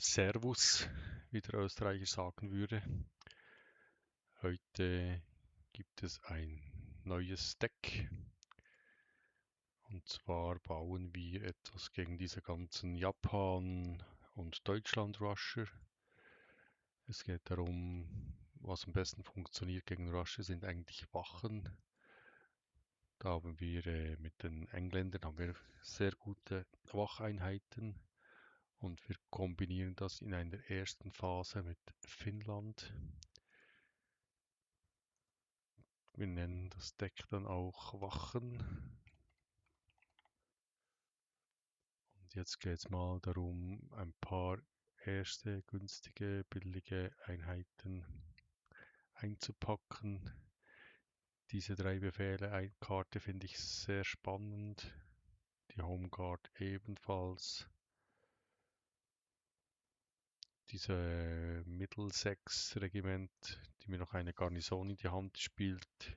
Servus, wie der Österreicher sagen würde. Heute gibt es ein neues Deck. Und zwar bauen wir etwas gegen diese ganzen Japan- und Deutschland-Rusher. Es geht darum, was am besten funktioniert gegen Rusher sind eigentlich Wachen. Da haben wir mit den Engländern haben wir sehr gute Wacheinheiten. Und wir kombinieren das in einer ersten Phase mit Finnland. Wir nennen das Deck dann auch Wachen. Und jetzt geht es mal darum, ein paar erste günstige, billige Einheiten einzupacken. Diese drei Befehle, eine Karte finde ich sehr spannend. Die Home Guard ebenfalls. Diese Middlesex-Regiment, die mir noch eine Garnison in die Hand spielt,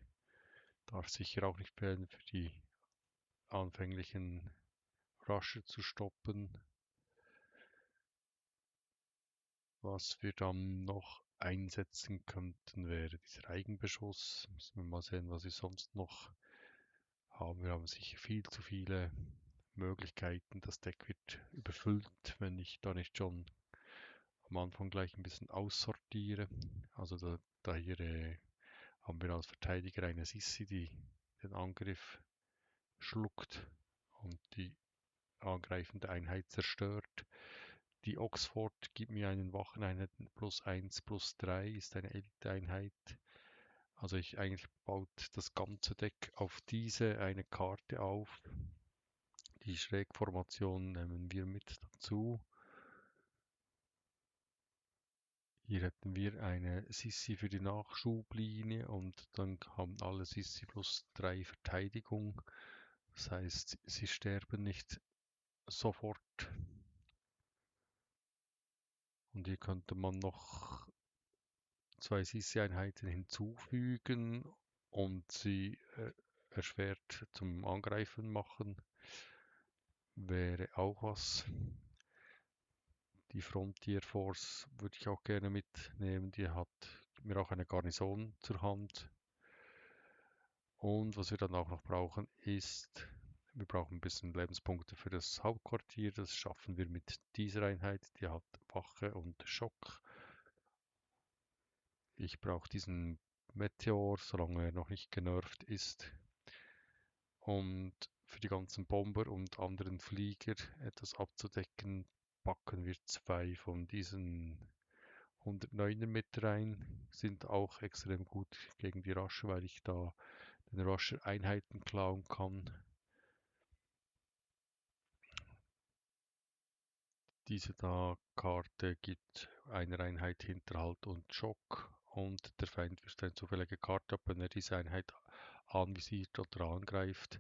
darf sicher auch nicht fehlen für die anfänglichen Rusher zu stoppen. Was wir dann noch einsetzen könnten, wäre dieser Eigenbeschuss. Müssen wir mal sehen, was wir sonst noch haben. Wir haben sicher viel zu viele Möglichkeiten. Das Deck wird überfüllt, wenn ich da nicht schon am Anfang gleich ein bisschen aussortiere. Also da hier haben wir als Verteidiger eine Sissi, die den Angriff schluckt und die angreifende Einheit zerstört. Die Oxford gibt mir einen Wacheneinheit +1/+3, ist eine Elite-Einheit. Also eigentlich baut das ganze Deck auf diese eine Karte auf. Die Schrägformation nehmen wir mit dazu. Hier hätten wir eine Sissi für die Nachschublinie und dann haben alle Sissi +3 Verteidigung. Das heißt, sie sterben nicht sofort. Und hier könnte man noch zwei Sissi-Einheiten hinzufügen und sie erschwert zum Angreifen machen. Wäre auch was. Die Frontier Force würde ich auch gerne mitnehmen. Die hat mir auch eine Garnison zur Hand. Und was wir dann auch noch brauchen ist, wir brauchen ein bisschen Lebenspunkte für das Hauptquartier. Das schaffen wir mit dieser Einheit. Die hat Wache und Schock. Ich brauche diesen Meteor, solange er noch nicht genervt ist. Und für die ganzen Bomber und anderen Flieger etwas abzudecken, packen wir zwei von diesen 109er mit rein. Sind auch extrem gut gegen die Rusher, weil ich da den Rusher Einheiten klauen kann. Diese da Karte gibt einer Einheit Hinterhalt und Schock und der Feind wirft eine zufällige Karte ab, wenn er diese Einheit anvisiert oder angreift.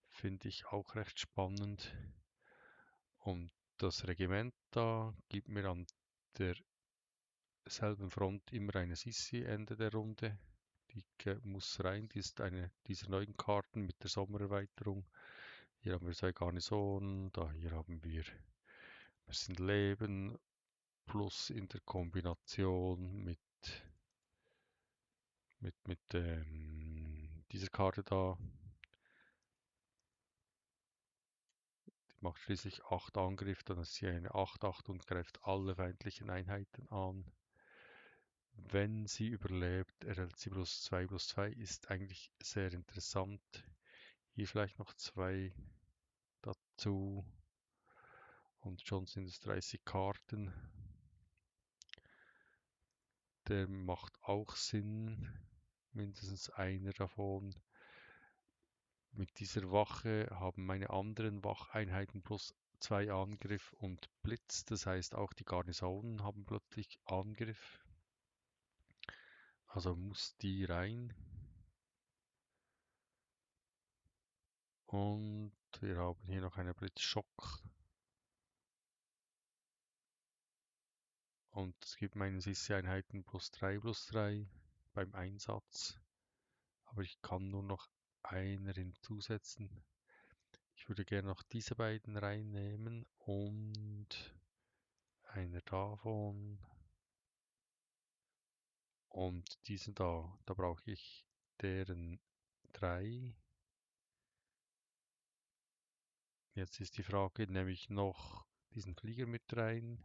Finde ich auch recht spannend. Und das Regiment da gibt mir an derselben Front immer eine Sissi Ende der Runde. Die muss rein, die ist eine dieser neuen Karten mit der Sommererweiterung. Hier haben wir zwei Garnisonen, da hier haben wir ein bisschen Leben, plus in der Kombination mit dieser Karte da. Die macht schließlich 8 Angriff, dann ist sie eine 8/8 und greift alle feindlichen Einheiten an. Wenn sie überlebt, erhält sie +2/+2, ist eigentlich sehr interessant. Hier vielleicht noch zwei dazu und schon sind es 30 Karten. Der macht auch Sinn, mindestens einer davon. Mit dieser Wache haben meine anderen Wacheinheiten +2 Angriff und Blitz. Das heißt, auch die Garnisonen haben plötzlich Angriff. Also muss die rein. Und wir haben hier noch eine Blitzschock. Und es gibt meinen Sissi-Einheiten +3/+3 beim Einsatz. Aber ich kann nur noch einer hinzusetzen. Ich würde gerne noch diese beiden reinnehmen und einer davon. Und diesen da brauche ich deren 3. Jetzt ist die Frage, nehme ich noch diesen Flieger mit rein?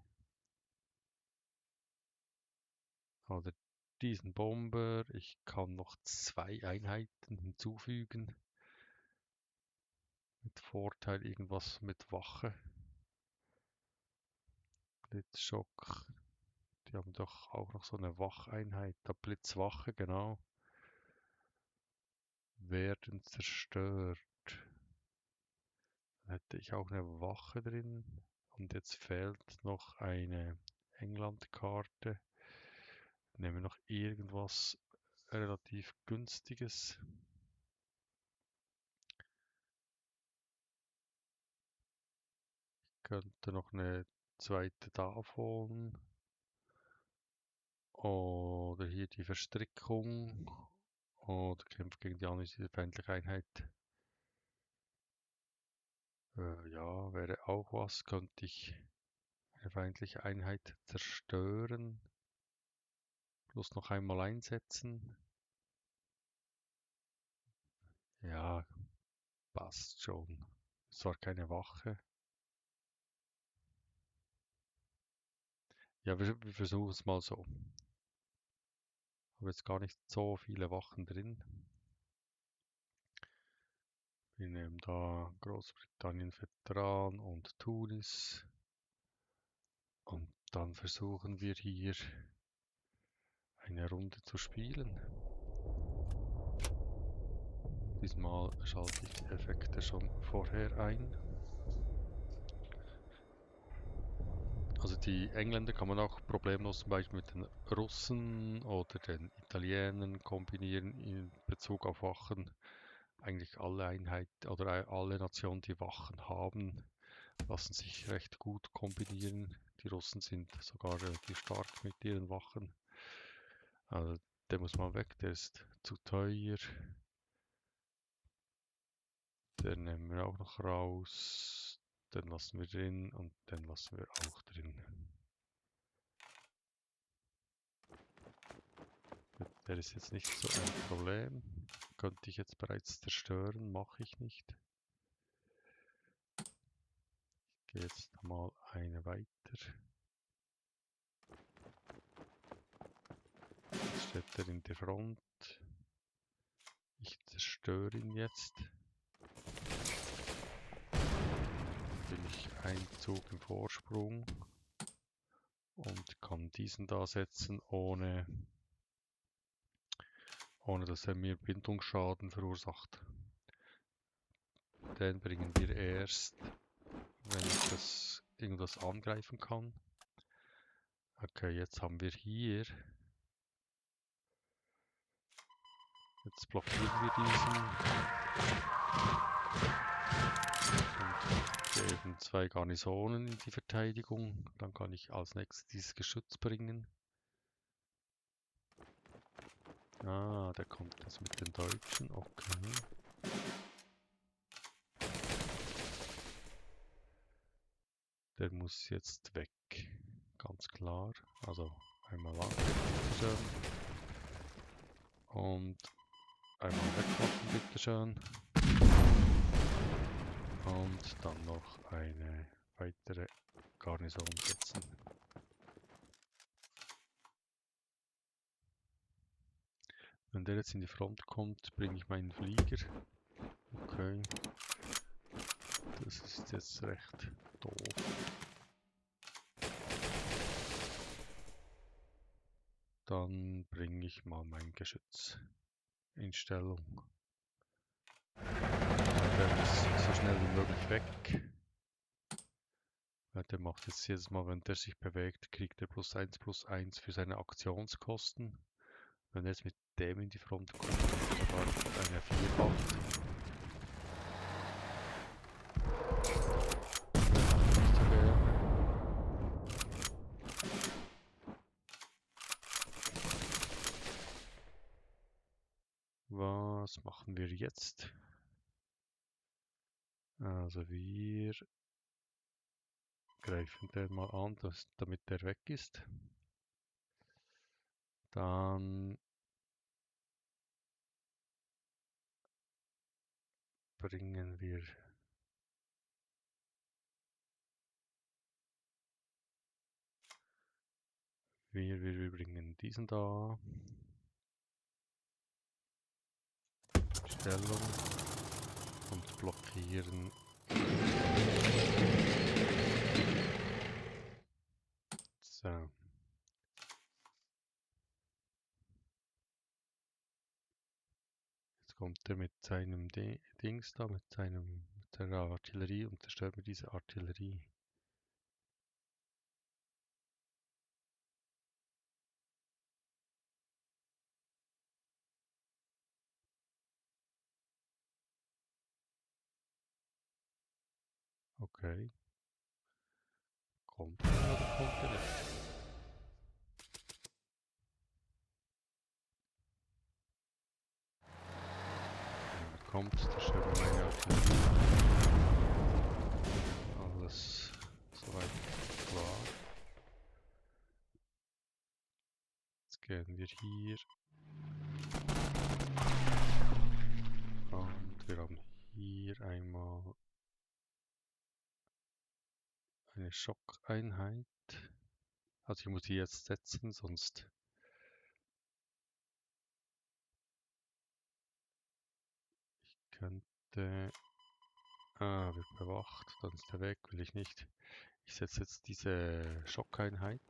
Oder diesen Bomber? Ich kann noch 2 Einheiten hinzufügen. Mit Vorteil irgendwas mit Wache. Blitzschock. Die haben doch auch noch so eine Wacheinheit. Da Blitzwache, genau. Werden zerstört. Dann hätte ich auch eine Wache drin. Und jetzt fehlt noch eine Englandkarte. Nehmen wir noch irgendwas relativ günstiges. Könnte noch eine zweite davon. Oder hier die Verstrickung. Oder kämpft gegen die analysierte feindliche Einheit. Ja, wäre auch was. Könnte ich eine feindliche Einheit zerstören. Plus noch einmal einsetzen. Ja, passt schon. Es war keine Wache. Ja, wir versuchen es mal so. Habe jetzt gar nicht so viele Wachen drin. Wir nehmen da Großbritannien Veteran und Tunis. Und dann versuchen wir hier eine Runde zu spielen. Diesmal schalte ich die Effekte schon vorher ein. Also die Engländer kann man auch problemlos zum Beispiel mit den Russen oder den Italienern kombinieren in Bezug auf Wachen. Eigentlich alle Einheiten oder alle Nationen, die Wachen haben, lassen sich recht gut kombinieren. Die Russen sind sogar relativ stark mit ihren Wachen. Also der muss mal weg, der ist zu teuer. Den nehmen wir auch noch raus. Den lassen wir drin und den lassen wir auch drin. Der ist jetzt nicht so ein Problem. Könnte ich jetzt bereits zerstören, mache ich nicht. Ich gehe jetzt mal eine weiter. Jetzt steht er in der Front. Ich zerstöre ihn jetzt. Bin ich ein Zug im Vorsprung und kann diesen da setzen, ohne dass er mir Bindungsschaden verursacht. Den bringen wir erst, wenn ich das irgendwas angreifen kann. Okay, jetzt haben wir hier. Jetzt blockieren wir diesen und geben 2 Garnisonen in die Verteidigung. Dann kann ich als nächstes dieses Geschütz bringen. Ah, der kommt jetzt mit den Deutschen, okay. Der muss jetzt weg, ganz klar. Also einmal lang, bitteschön. Und einmal wegmachen, bitteschön. Und dann noch eine weitere Garnison setzen. Wenn der jetzt in die Front kommt, bringe ich meinen Flieger. Okay. Das ist jetzt recht doof. Dann bringe ich mal mein Geschütz in Stellung. Der muss so schnell wie möglich weg. Der macht jetzt jedes Mal, wenn der sich bewegt, kriegt er +1/+1 für seine Aktionskosten. Wenn er jetzt mit dem in die Front kommt, sogar eine 4 macht. Nicht so gerne. Was machen wir jetzt? Also wir greifen den mal an, damit der weg ist. Dann bringen wir bringen diesen da. Stellung und blockieren. So. Jetzt kommt er mit seinem Dings da, mit seiner Artillerie und zerstört mir diese Artillerie. Okay. Kommt er oder kommt er nicht? Wenn er kommt, zerstört mir meine Artillerie. Alles soweit klar. Jetzt gehen wir hier. Und wir haben hier einmal eine Schockeinheit. Also ich muss die jetzt setzen, sonst könnte... Ah, wird bewacht, dann ist er weg, will ich nicht. Ich setze jetzt diese Schockeinheit.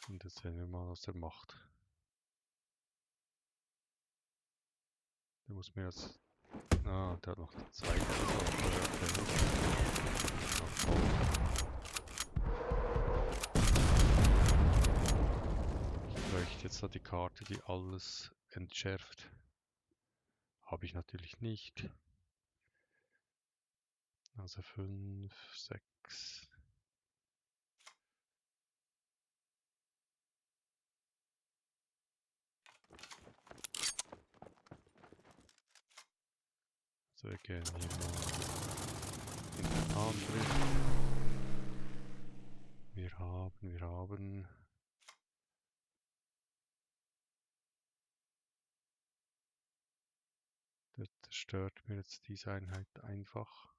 Und jetzt sehen wir mal, was er macht. Der muss mir jetzt... Ah, der hat noch die zweite. Ich bräuchte jetzt da die Karte, die alles entschärft. Habe ich natürlich nicht. Also 5, 6. Also wir gehen hier mal in den Angriff. Wir haben... Der zerstört mir jetzt diese Einheit einfach.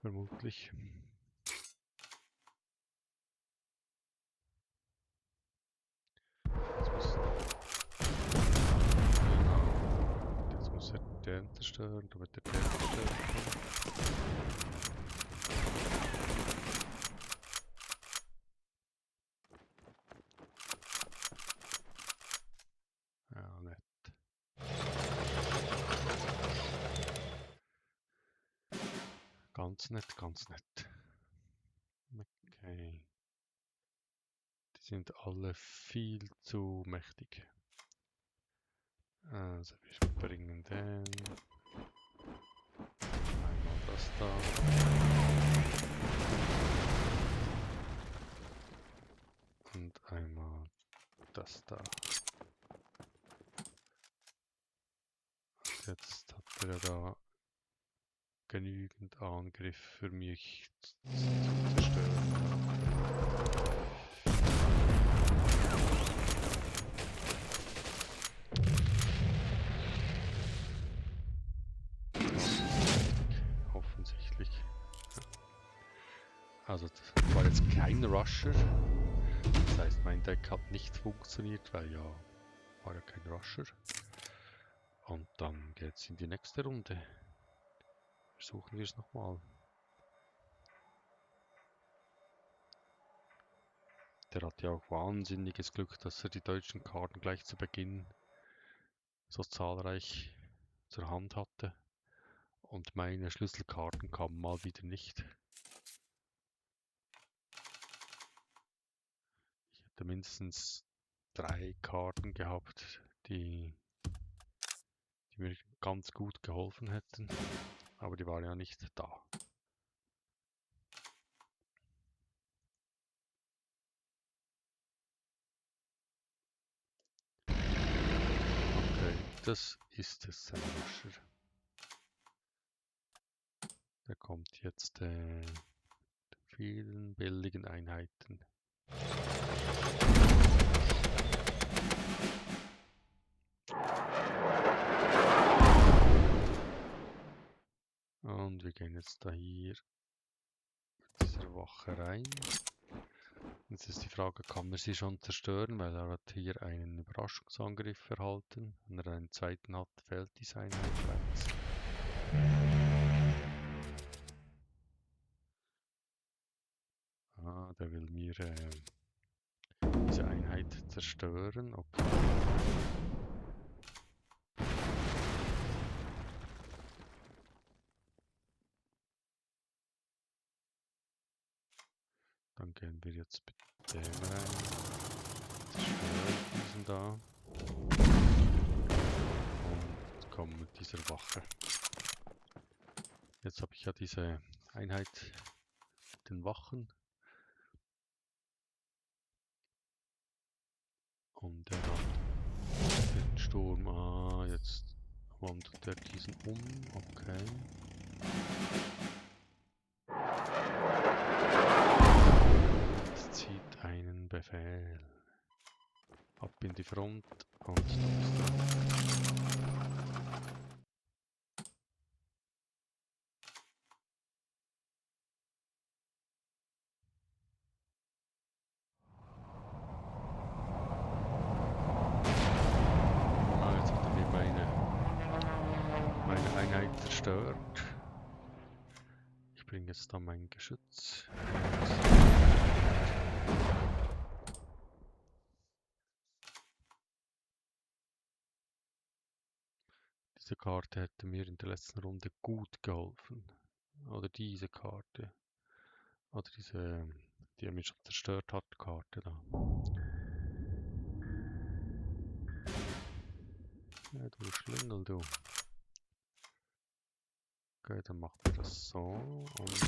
Vermutlich. Jetzt muss er den zerstören, damit er den zerstören kann. Ja, nett. Ganz nett, ganz nett. Okay. Die sind alle viel zu mächtig. Also wir bringen den. Einmal das da. Und einmal das da. Und jetzt hat er da genügend Angriff für mich zu zerstören. Offensichtlich. Also das war jetzt kein Rusher. Das heißt, mein Deck hat nicht funktioniert, weil ja, war ja kein Rusher. Und dann geht's in die nächste Runde. Versuchen wir es nochmal. Der hat ja auch wahnsinniges Glück, dass er die deutschen Karten gleich zu Beginn so zahlreich zur Hand hatte. Und meine Schlüsselkarten kamen mal wieder nicht. Ich hätte mindestens 3 Karten gehabt, die mir ganz gut geholfen hätten. Aber die waren ja nicht da. Das ist es, ein Rusher. Der kommt jetzt vielen billigen Einheiten. Und wir gehen jetzt da hier mit dieser Wache rein. Jetzt ist die Frage, kann er sie schon zerstören, weil er hat hier einen Überraschungsangriff erhalten. Wenn er einen zweiten hat, fällt diese Einheit bereits. Ah, der will mir diese Einheit zerstören. Okay. Dann gehen wir jetzt mit dem rein. Zerstören diesen da. Und kommen mit dieser Wache. Jetzt habe ich ja diese Einheit mit den Wachen. Und er hat den Sturm. Ah, jetzt wandelt er diesen um. Okay. Es zieht einen Befehl. Ab in die Front und jetzt hat er mir meine Einheit zerstört. Ich bringe jetzt da mein Geschütz. Diese Karte hätte mir in der letzten Runde gut geholfen. Oder diese Karte. Oder diese, die er mich schon zerstört hat, Karte da. Ja, du Schlingel, du. Okay, dann macht er das so und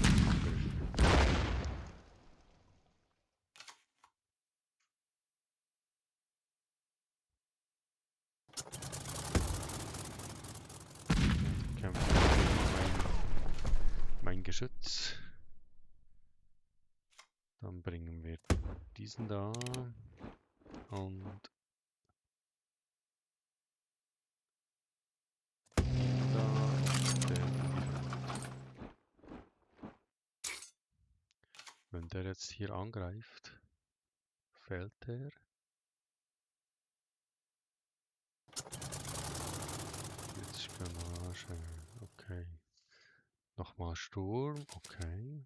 kämpft mein Geschütz. Dann bringen wir diesen da und da und wenn der jetzt hier angreift, fällt er. Jetzt Spionage, okay. Nochmal Sturm, okay.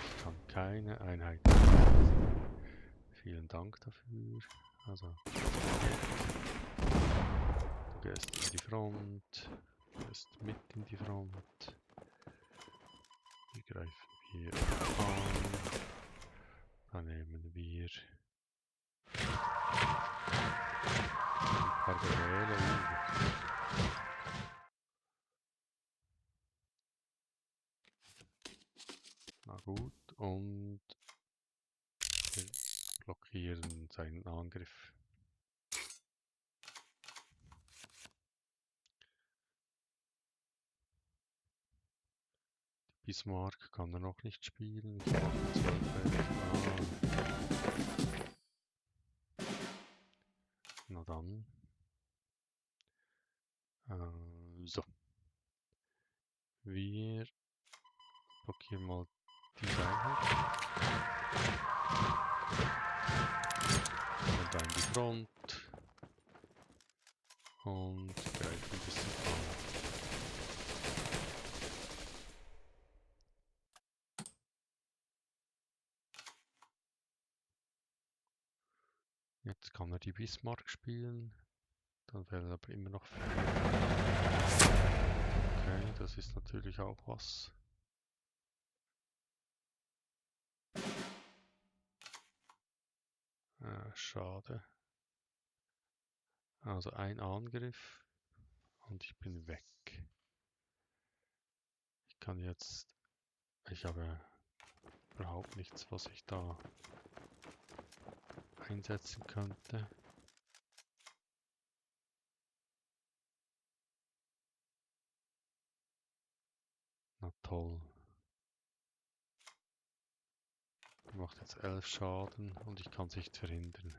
Ich kann keine Einheit. Vielen Dank dafür. Also, du gehst in die Front, du gehst mit in die Front. Wir greifen hier an. Dann nehmen wir ein paar Befehle. Na gut, und wir blockieren seinen Angriff. Bismarck kann er noch nicht spielen. Ich mache 12 Na dann. So. Wir blockieren mal diese Einheit. Und dann die Front. Und greifen ein bisschen an. Jetzt kann er die Bismarck spielen. Dann wäre aber immer noch 4. Okay, das ist natürlich auch was. Schade. Also ein Angriff und ich bin weg. Ich kann jetzt... Ich habe überhaupt nichts, was ich da einsetzen könnte. Na toll. Die macht jetzt 11 Schaden und ich kann es nicht verhindern.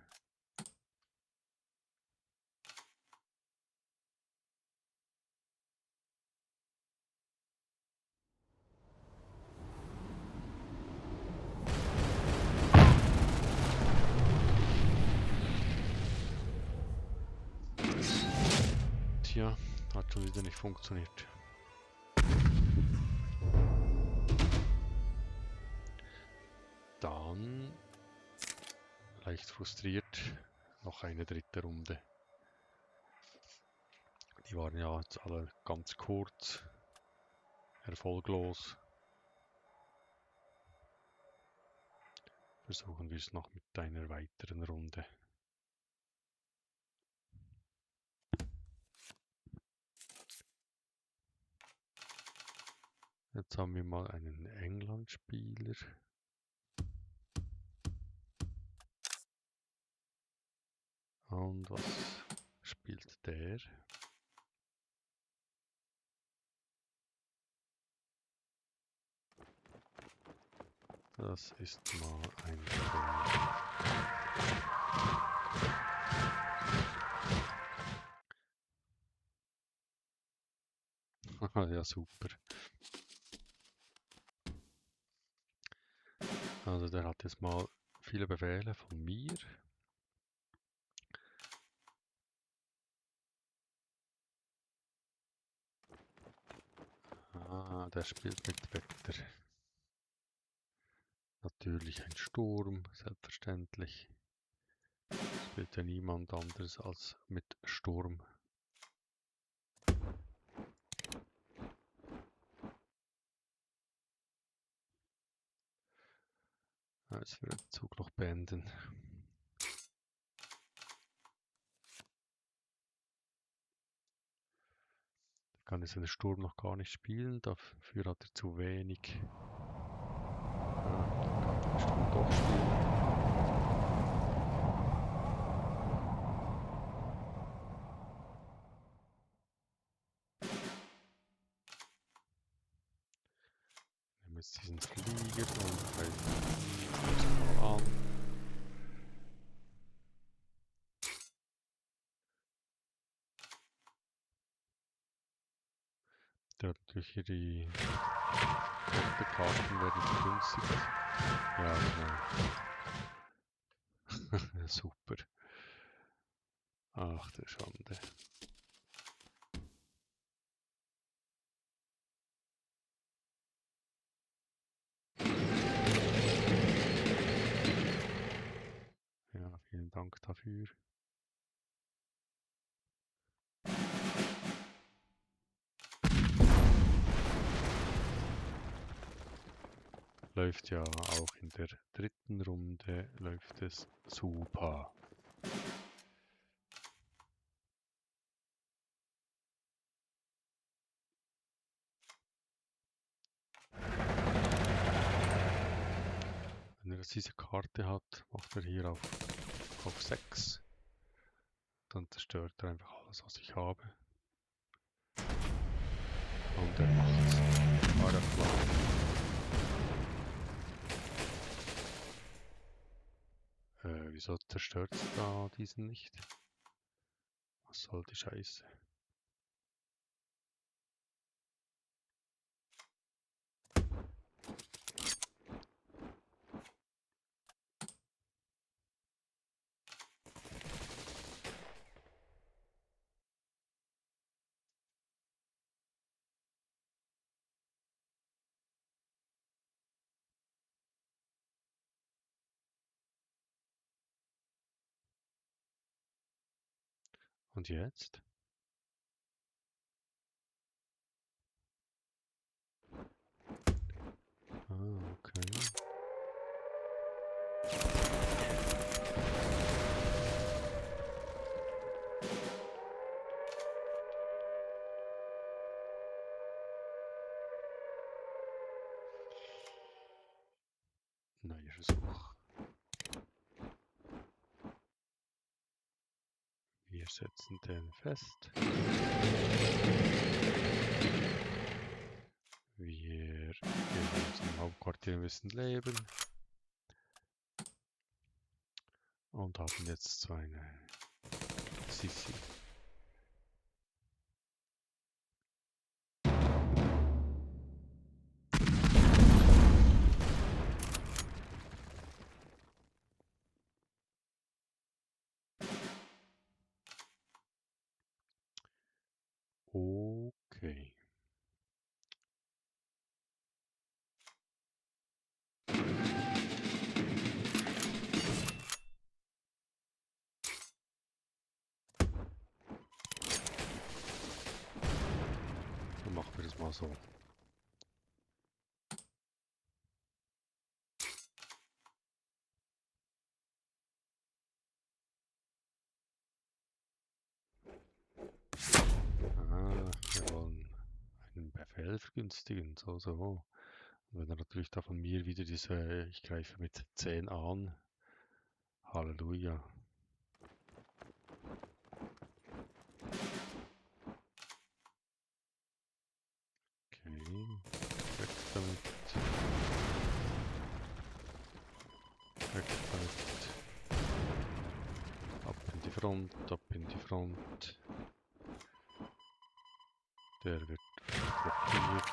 Tja, hat schon wieder nicht funktioniert. Dann, leicht frustriert, noch eine dritte Runde. Die waren ja jetzt alle ganz kurz, erfolglos. Versuchen wir es noch mit einer weiteren Runde. Jetzt haben wir mal einen England-Spieler. Und was spielt der? Das ist mal ein Sturm. Ja, super. Also der hat jetzt mal viele Befehle von mir. Ah, der spielt mit Wetter. Natürlich ein Sturm, selbstverständlich. Spielt ja niemand anderes als mit Sturm. Jetzt wird der Zug noch beenden. Ich kann jetzt den Sturm noch gar nicht spielen, dafür hat er zu wenig. Dann kann ich den Sturm doch spielen. Nehmen jetzt diesen Flieger und greifen ihn mal an. Der hat natürlich hier die Karten werden vergünstigt. Ja, genau. Super. Ach du Schande. Ja, vielen Dank dafür. Läuft ja auch in der dritten Runde, läuft es super. Wenn er jetzt diese Karte hat, macht er hier auf 6. Dann zerstört er einfach alles, was ich habe. Und er macht's. War der Plan. Wieso zerstört es da diesen nicht? Was soll die Scheiße? Und jetzt? Ah, okay. Neuer Versuch. Wir setzen den fest. Wir in unserem Hauptquartier müssen leben. Und haben jetzt so eine Sissi. Okay. Dann machen wir das mal so. Wir wollen einen Befehl vergünstigen, so. Und wenn er natürlich da von mir wieder diese, ich greife mit 10 an. Halleluja. Okay, weg damit. Weg damit. Ab in die Front, ab in die Front. Der wird blockiert.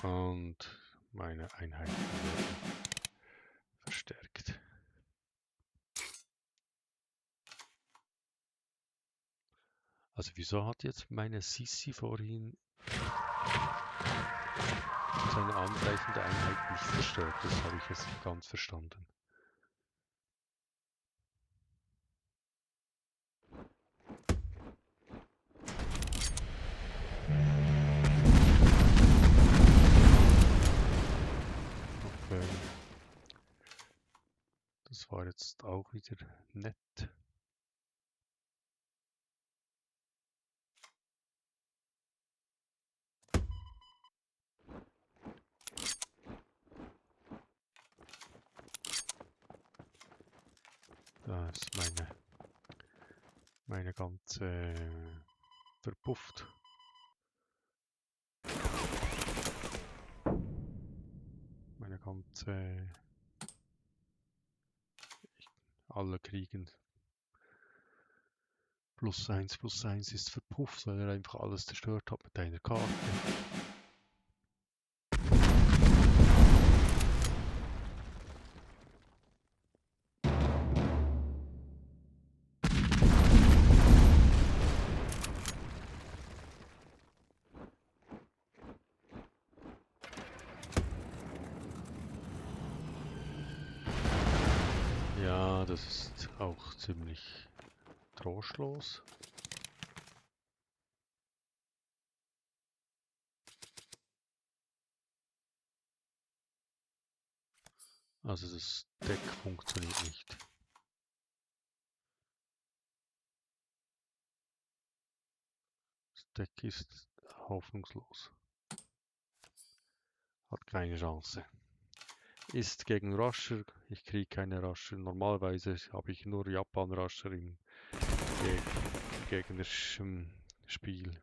Und meine Einheiten werden verstärkt. Also wieso hat jetzt meine Sissi vorhin seine angreifende Einheit nicht zerstört? Das habe ich jetzt nicht ganz verstanden. Okay. Das war jetzt auch wieder nett. Da ist meine ganze verpufft. Meine ganze alle kriegen +1 ist verpufft, weil er einfach alles zerstört hat mit einer Karte. Ja, das ist auch ziemlich trostlos. Also das Deck funktioniert nicht. Das Deck ist hoffnungslos. Hat keine Chance. Ist gegen Rusher. Ich kriege keine Rusher. Normalerweise habe ich nur Japan-Rusher im gegnerischen Spiel.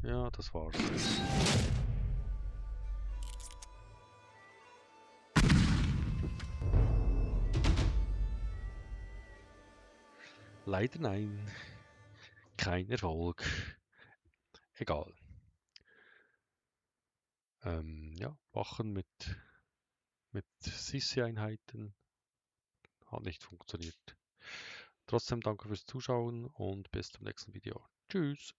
Ja, das war's. Leider nein. Kein Erfolg. Egal. Ja, Wachen mit Sissi-Einheiten hat nicht funktioniert. Trotzdem danke fürs Zuschauen und bis zum nächsten Video. Tschüss.